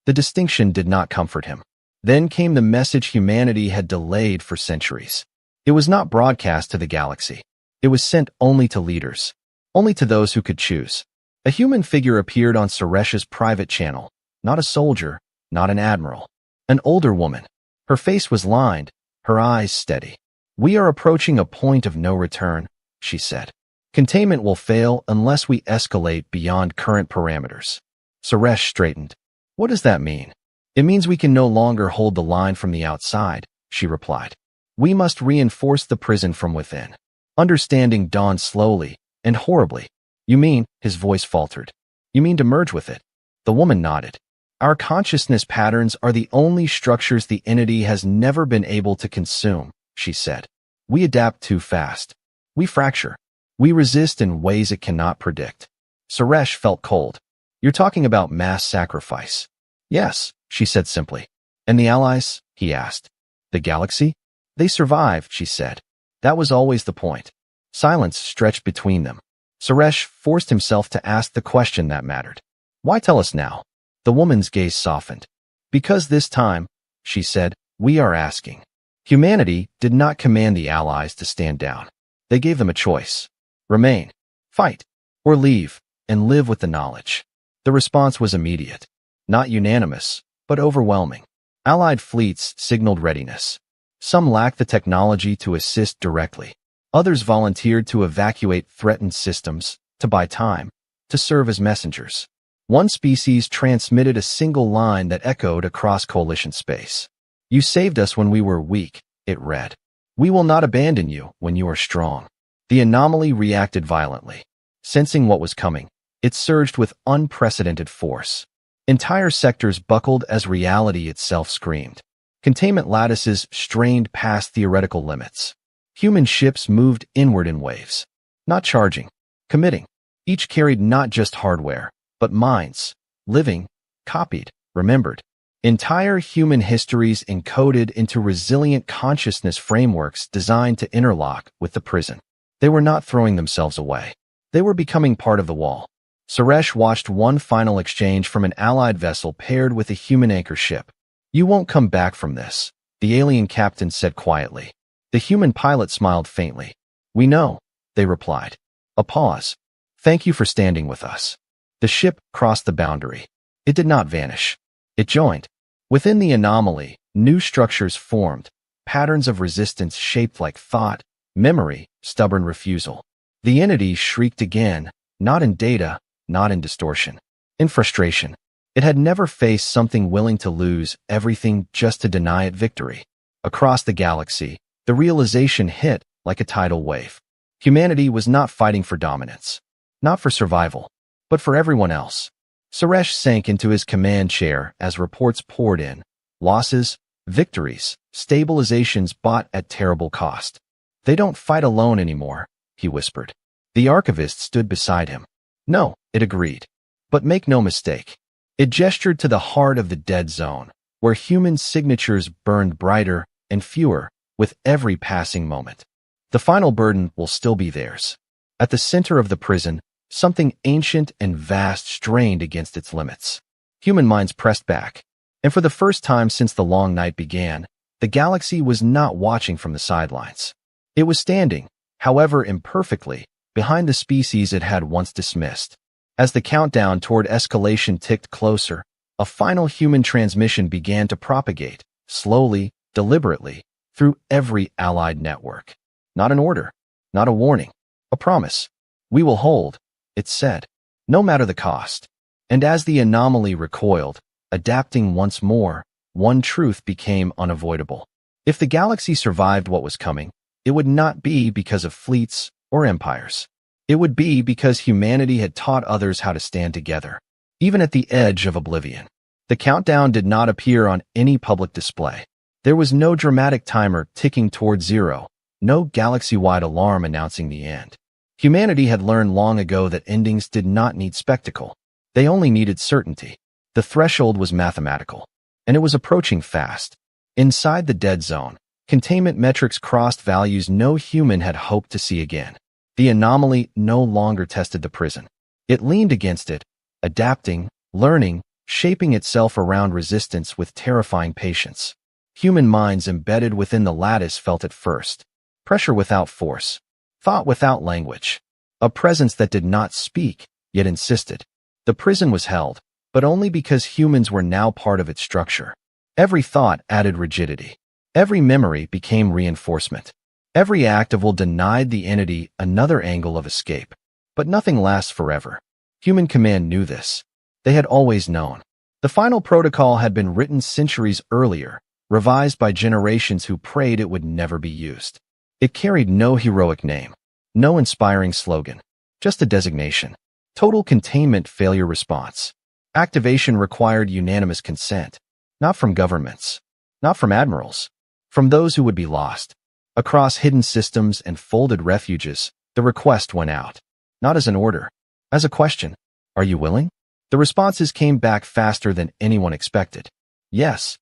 The distinction did not comfort him. Then came the message humanity had delayed for centuries. It was not broadcast to the galaxy. It was sent only to leaders, only to those who could choose. A human figure appeared on Suresh's private channel, not a soldier, not an admiral. An older woman. Her face was lined, her eyes steady. We are approaching a point of no return, she said. Containment will fail unless we escalate beyond current parameters. Suresh straightened. What does that mean? It means we can no longer hold the line from the outside, she replied. We must reinforce the prison from within. Understanding dawned slowly and horribly. You mean, his voice faltered. You mean to merge with it? The woman nodded. Our consciousness patterns are the only structures the entity has never been able to consume, she said. We adapt too fast. We fracture. We resist in ways it cannot predict. Suresh felt cold. You're talking about mass sacrifice. Yes, she said simply. And the allies? He asked. The galaxy? They survived, she said. That was always the point. Silence stretched between them. Suresh forced himself to ask the question that mattered. Why tell us now? The woman's gaze softened. Because this time, she said, we are asking. Humanity did not command the allies to stand down. They gave them a choice. Remain, fight, or leave, and live with the knowledge. The response was immediate. Not unanimous, but overwhelming. Allied fleets signaled readiness. Some lacked the technology to assist directly. Others volunteered to evacuate threatened systems, to buy time, to serve as messengers. One species transmitted a single line that echoed across coalition space. You saved us when we were weak, it read. We will not abandon you when you are strong. The anomaly reacted violently. Sensing what was coming, it surged with unprecedented force. Entire sectors buckled as reality itself screamed. Containment lattices strained past theoretical limits. Human ships moved inward in waves. Not charging, committing. Each carried not just hardware, but minds, living, copied, remembered. Entire human histories encoded into resilient consciousness frameworks designed to interlock with the prison. They were not throwing themselves away. They were becoming part of the wall. Suresh watched one final exchange from an allied vessel paired with a human anchor ship. You won't come back from this, the alien captain said quietly. The human pilot smiled faintly. We know, they replied. A pause. Thank you for standing with us. The ship crossed the boundary. It did not vanish. It joined. Within the anomaly, new structures formed, patterns of resistance shaped like thought, memory, stubborn refusal. The entity shrieked again, not in data, not in distortion. In frustration. It had never faced something willing to lose everything just to deny it victory. Across the galaxy, the realization hit like a tidal wave. Humanity was not fighting for dominance. Not for survival, but for everyone else. Suresh sank into his command chair as reports poured in. Losses, victories, stabilizations bought at terrible cost. They don't fight alone anymore, he whispered. The archivist stood beside him. No, it agreed. But make no mistake. It gestured to the heart of the dead zone, where human signatures burned brighter and fewer with every passing moment. The final burden will still be theirs. At the center of the prison, something ancient and vast strained against its limits. Human minds pressed back. And for the first time since the long night began, the galaxy was not watching from the sidelines. It was standing, however imperfectly, behind the species it had once dismissed. As the countdown toward escalation ticked closer, a final human transmission began to propagate, slowly, deliberately, through every Allied network. Not an order, not a warning, a promise. We will hold, it said, no matter the cost. And as the anomaly recoiled, adapting once more, one truth became unavoidable. If the galaxy survived what was coming, it would not be because of fleets or empires. It would be because humanity had taught others how to stand together, even at the edge of oblivion. The countdown did not appear on any public display. There was no dramatic timer ticking toward zero, no galaxy-wide alarm announcing the end. Humanity had learned long ago that endings did not need spectacle. They only needed certainty. The threshold was mathematical, and it was approaching fast. Inside the dead zone, containment metrics crossed values no human had hoped to see again. The anomaly no longer tested the prison. It leaned against it, adapting, learning, shaping itself around resistance with terrifying patience. Human minds embedded within the lattice felt it first. Pressure without force. Thought without language. A presence that did not speak, yet insisted. The prison was held, but only because humans were now part of its structure. Every thought added rigidity. Every memory became reinforcement. Every act of will denied the entity another angle of escape. But nothing lasts forever. Human command knew this. They had always known. The final protocol had been written centuries earlier, revised by generations who prayed it would never be used. It carried no heroic name, no inspiring slogan, just a designation. Total containment failure response. Activation required unanimous consent, not from governments, not from admirals, from those who would be lost. Across hidden systems and folded refuges, the request went out. Not as an order, as a question. Are you willing? The responses came back faster than anyone expected. Yes.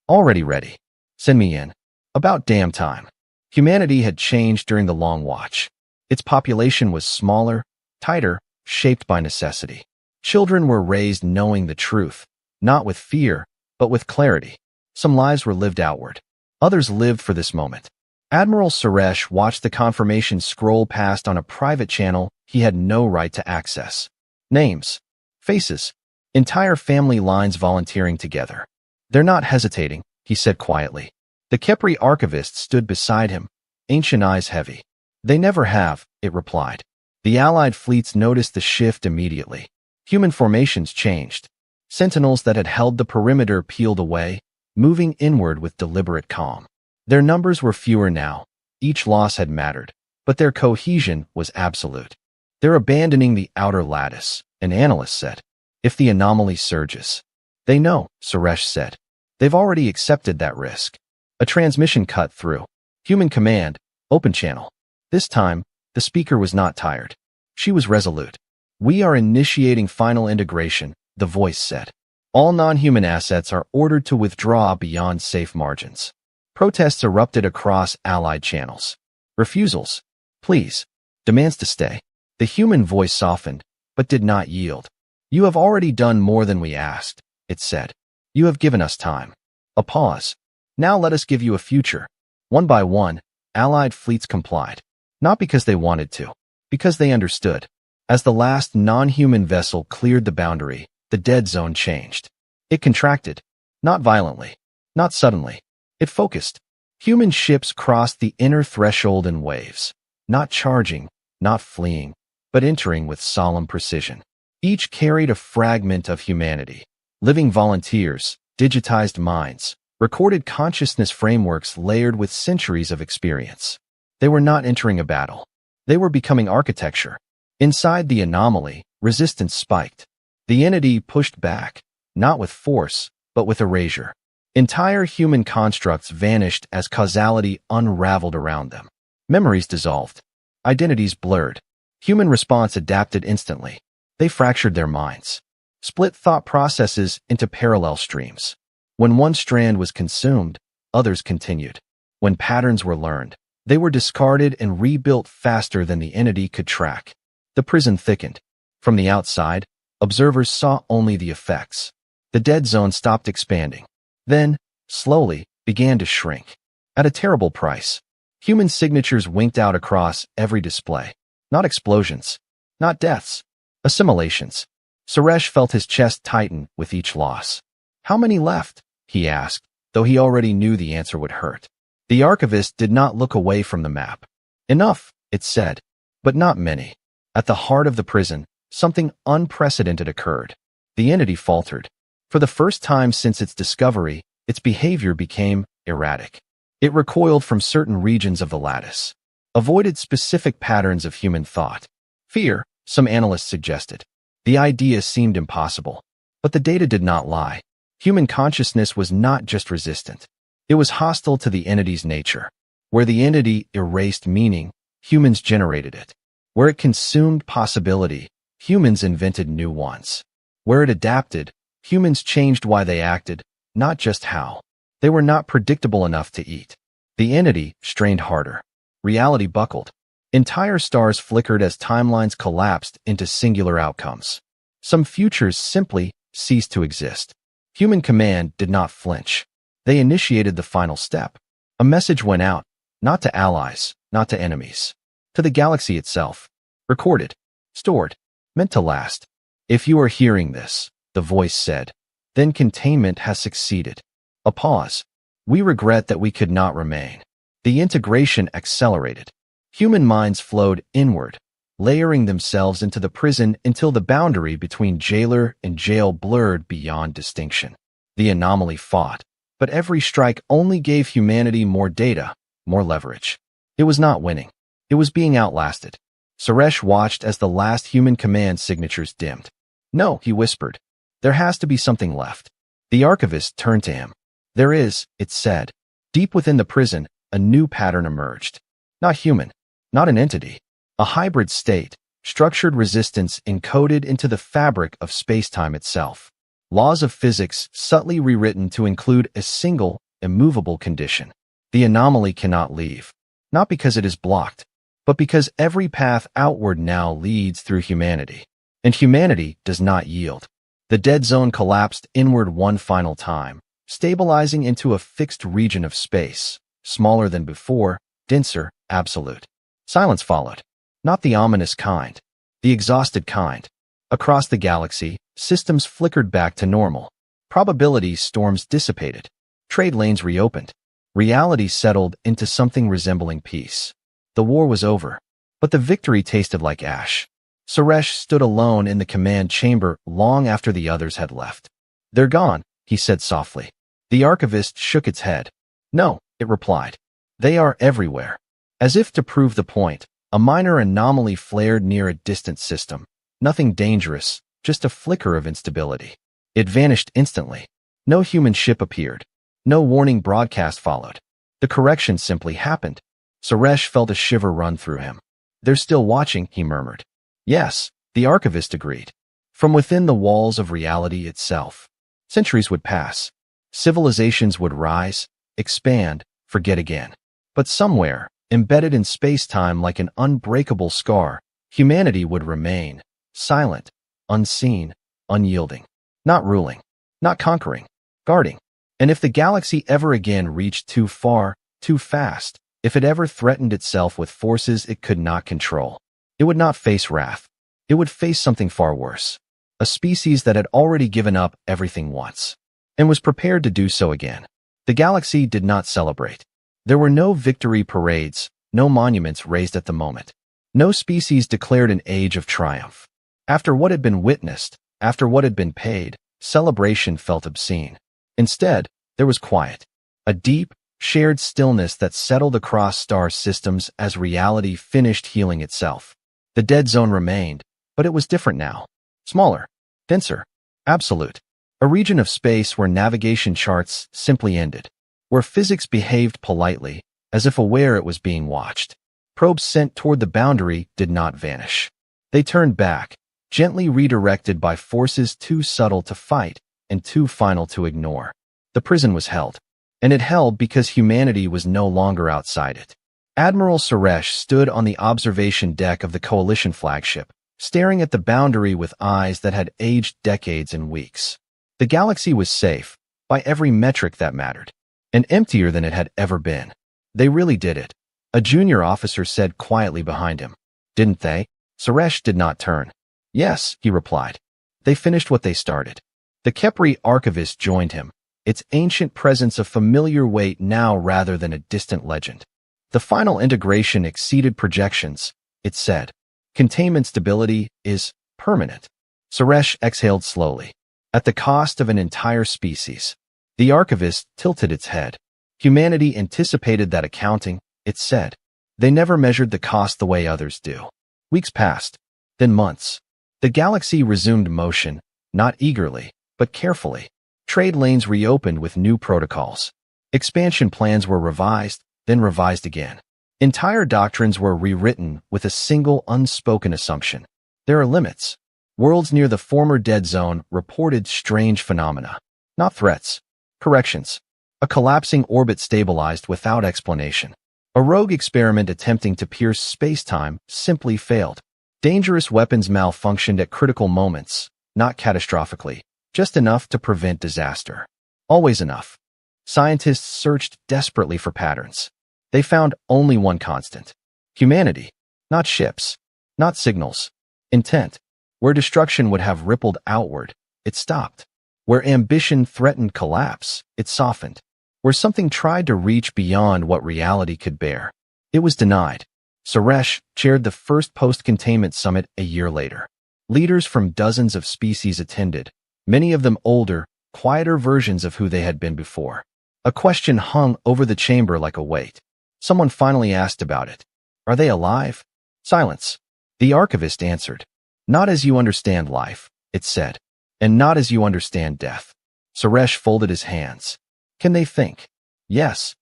Already ready. Send me in. About damn time. Humanity had changed during the Long Watch. Its population was smaller, tighter, shaped by necessity. Children were raised knowing the truth, not with fear, but with clarity. Some lives were lived outward. Others lived for this moment. Admiral Suresh watched the confirmation scroll past on a private channel he had no right to access. Names. Faces. Entire family lines volunteering together. They're not hesitating, he said quietly. The Kepri archivist stood beside him, ancient eyes heavy. They never have, it replied. The Allied fleets noticed the shift immediately. Human formations changed. Sentinels that had held the perimeter peeled away, moving inward with deliberate calm. Their numbers were fewer now. Each loss had mattered, but their cohesion was absolute. They're abandoning the outer lattice, an analyst said. If the anomaly surges. They know, Suresh said. They've already accepted that risk. A transmission cut through. Human command, open channel. This time, the speaker was not tired. She was resolute. We are initiating final integration, the voice said. All non-human assets are ordered to withdraw beyond safe margins. Protests erupted across Allied channels. Refusals. Please. Demands to stay. The human voice softened, but did not yield. You have already done more than we asked, it said. You have given us time. A pause. Now let us give you a future. One by one, Allied fleets complied. Not because they wanted to, because they understood. As the last non-human vessel cleared the boundary, the dead zone changed. It contracted. Not violently. Not suddenly. It focused. Human ships crossed the inner threshold in waves. Not charging, not fleeing, but entering with solemn precision. Each carried a fragment of humanity. Living volunteers, digitized minds, recorded consciousness frameworks layered with centuries of experience. They were not entering a battle. They were becoming architecture. Inside the anomaly, resistance spiked. The entity pushed back, not with force, but with erasure. Entire human constructs vanished as causality unraveled around them. Memories dissolved. Identities blurred. Human response adapted instantly. They fractured their minds. Split thought processes into parallel streams. When one strand was consumed, others continued. When patterns were learned, they were discarded and rebuilt faster than the entity could track. The prison thickened. From the outside, observers saw only the effects. The dead zone stopped expanding. Then, slowly, began to shrink. At a terrible price. Human signatures winked out across every display. Not explosions. Not deaths. Assimilations. Suresh felt his chest tighten with each loss. How many left? He asked, though he already knew the answer would hurt. The archivist did not look away from the map. Enough, it said, but not many. At the heart of the prison, something unprecedented occurred. The entity faltered. For the first time since its discovery, its behavior became erratic. It recoiled from certain regions of the lattice, avoided specific patterns of human thought. Fear, some analysts suggested. The idea seemed impossible, but the data did not lie. Human consciousness was not just resistant. It was hostile to the entity's nature. Where the entity erased meaning, humans generated it. Where it consumed possibility, humans invented new ones. Where it adapted, humans changed why they acted, not just how. They were not predictable enough to eat. The entity strained harder. Reality buckled. Entire stars flickered as timelines collapsed into singular outcomes. Some futures simply ceased to exist. Human command did not flinch. They initiated the final step. A message went out, not to allies, not to enemies, to the galaxy itself. Recorded, stored, meant to last. If you are hearing this, the voice said, then containment has succeeded. A pause. We regret that we could not remain. The integration accelerated. Human minds flowed inward, layering themselves into the prison until the boundary between jailer and jail blurred beyond distinction. The anomaly fought, but every strike only gave humanity more data, more leverage. It was not winning. It was being outlasted. Suresh watched as the last human command signatures dimmed. No, he whispered. There has to be something left. The archivist turned to him. There is, it said. Deep within the prison, a new pattern emerged. Not human. Not an entity. A hybrid state, structured resistance encoded into the fabric of space-time itself. Laws of physics subtly rewritten to include a single, immovable condition. The anomaly cannot leave. Not because it is blocked, but because every path outward now leads through humanity. And humanity does not yield. The dead zone collapsed inward one final time, stabilizing into a fixed region of space, smaller than before, denser, absolute. Silence followed. Not the ominous kind. The exhausted kind. Across the galaxy, systems flickered back to normal. Probability storms dissipated. Trade lanes reopened. Reality settled into something resembling peace. The war was over, but the victory tasted like ash. Suresh stood alone in the command chamber long after the others had left. They're gone, he said softly. The archivist shook its head. No, it replied. They are everywhere. As if to prove the point, a minor anomaly flared near a distant system. Nothing dangerous, just a flicker of instability. It vanished instantly. No human ship appeared. No warning broadcast followed. The correction simply happened. Suresh felt a shiver run through him. They're still watching, he murmured. Yes, the archivist agreed. From within the walls of reality itself. Centuries would pass. Civilizations would rise, expand, forget again. But somewhere, embedded in space-time like an unbreakable scar, humanity would remain, silent, unseen, unyielding. Not ruling, not conquering, guarding. And if the galaxy ever again reached too far, too fast, if it ever threatened itself with forces it could not control, it would not face wrath. It would face something far worse. A species that had already given up everything once, and was prepared to do so again. The galaxy did not celebrate. There were no victory parades, no monuments raised at the moment. No species declared an age of triumph. After what had been witnessed, after what had been paid, celebration felt obscene. Instead, there was quiet. A deep, shared stillness that settled across star systems as reality finished healing itself. The dead zone remained, but it was different now. Smaller, denser, absolute. A region of space where navigation charts simply ended. Where physics behaved politely, as if aware it was being watched. Probes sent toward the boundary did not vanish. They turned back, gently redirected by forces too subtle to fight and too final to ignore. The prison was held. And it held because humanity was no longer outside it. Admiral Suresh stood on the observation deck of the Coalition flagship, staring at the boundary with eyes that had aged decades and weeks. The galaxy was safe, by every metric that mattered. And emptier than it had ever been. They really did it. A junior officer said quietly behind him. Didn't they? Suresh did not turn. Yes, he replied. They finished what they started. The Khepri archivist joined him, its ancient presence a familiar weight now rather than a distant legend. The final integration exceeded projections, it said. Containment stability is permanent. Suresh exhaled slowly. At the cost of an entire species. The archivist tilted its head. Humanity anticipated that accounting, it said. They never measured the cost the way others do. Weeks passed, then months. The galaxy resumed motion, not eagerly, but carefully. Trade lanes reopened with new protocols. Expansion plans were revised, then revised again. Entire doctrines were rewritten with a single unspoken assumption. There are limits. Worlds near the former dead zone reported strange phenomena. Not threats. Corrections. A collapsing orbit stabilized without explanation. A rogue experiment attempting to pierce space-time simply failed. Dangerous weapons malfunctioned at critical moments, not catastrophically, just enough to prevent disaster. Always enough. Scientists searched desperately for patterns. They found only one constant. Humanity. Not ships. Not signals. Intent. Where destruction would have rippled outward, it stopped. Where ambition threatened collapse, it softened. Where something tried to reach beyond what reality could bear, it was denied. Suresh chaired the first post-containment summit a year later. Leaders from dozens of species attended, many of them older, quieter versions of who they had been before. A question hung over the chamber like a weight. Someone finally asked about it. Are they alive? Silence. The archivist answered. Not as you understand life, it said, and not as you understand death. Suresh folded his hands. Can they think? Yes.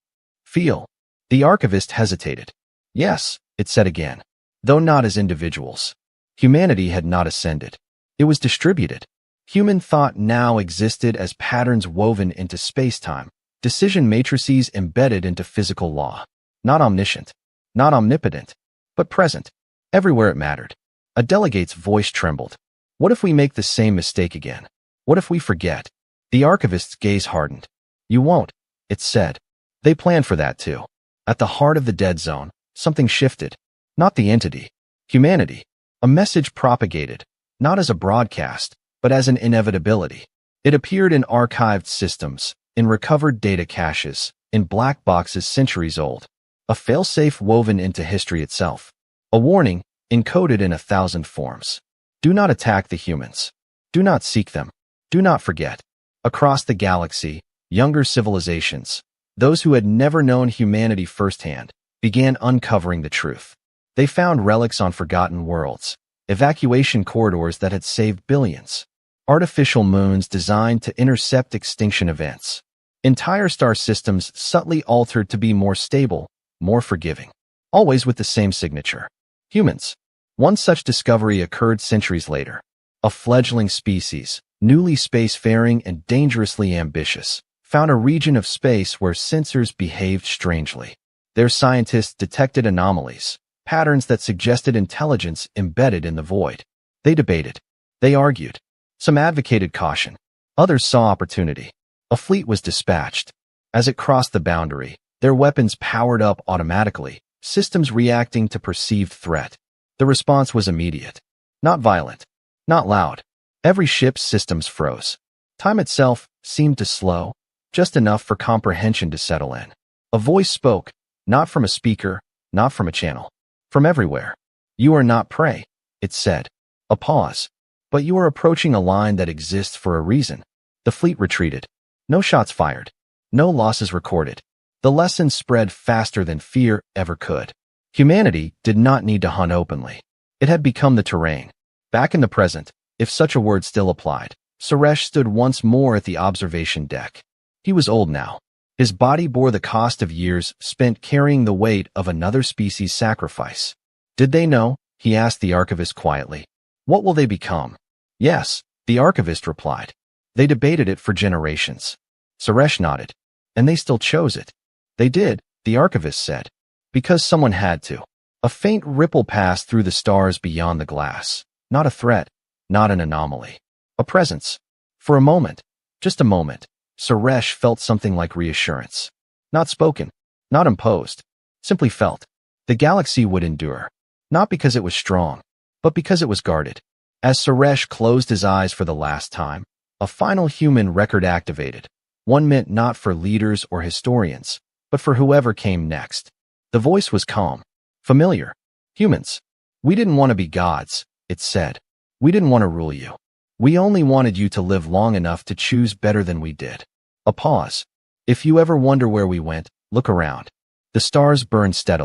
Feel. The archivist hesitated. Yes, it said again, though not as individuals. Humanity had not ascended. It was distributed. Human thought now existed as patterns woven into space-time, decision matrices embedded into physical law. Not omniscient, not omnipotent, but present, everywhere it mattered. A delegate's voice trembled. What if we make the same mistake again? What if we forget? The archivist's gaze hardened. You won't, it said. They planned for that too. At the heart of the dead zone, something shifted. Not the entity. Humanity. A message propagated, not as a broadcast, but as an inevitability. It appeared in archived systems, in recovered data caches, in black boxes centuries old. A failsafe woven into history itself. A warning, encoded in 1,000 forms. Do not attack the humans. Do not seek them. Do not forget. Across the galaxy, younger civilizations, those who had never known humanity firsthand, began uncovering the truth. They found relics on forgotten worlds, evacuation corridors that had saved billions, artificial moons designed to intercept extinction events, entire star systems subtly altered to be more stable, more forgiving, always with the same signature. Humans. One such discovery occurred centuries later. A fledgling species, newly spacefaring and dangerously ambitious, found a region of space where sensors behaved strangely. Their scientists detected anomalies, patterns that suggested intelligence embedded in the void. They debated. They argued. Some advocated caution. Others saw opportunity. A fleet was dispatched. As it crossed the boundary, their weapons powered up automatically, systems reacting to perceived threat. The response was immediate. Not violent. Not loud. Every ship's systems froze. Time itself seemed to slow, just enough for comprehension to settle in. A voice spoke, not from a speaker, not from a channel. From everywhere. You are not prey, it said. A pause. But you are approaching a line that exists for a reason. The fleet retreated. No shots fired. No losses recorded. The lesson spread faster than fear ever could. Humanity did not need to hunt openly. It had become the terrain. Back in the present, if such a word still applied, Suresh stood once more at the observation deck. He was old now. His body bore the cost of years spent carrying the weight of another species' sacrifice. Did they know? He asked the archivist quietly. What will they become? Yes, the archivist replied. They debated it for generations. Suresh nodded. And they still chose it. They did, the archivist said. Because someone had to. A faint ripple passed through the stars beyond the glass. Not a threat, not an anomaly. A presence. For a moment, just a moment, Suresh felt something like reassurance. Not spoken, not imposed, simply felt. The galaxy would endure, not because it was strong, but because it was guarded. As Suresh closed his eyes for the last time, a final human record activated, one meant not for leaders or historians, but for whoever came next. The voice was calm, familiar. Humans, we didn't want to be gods, it said. We didn't want to rule you. We only wanted you to live long enough to choose better than we did. A pause. If you ever wonder where we went, look around. The stars burned steadily.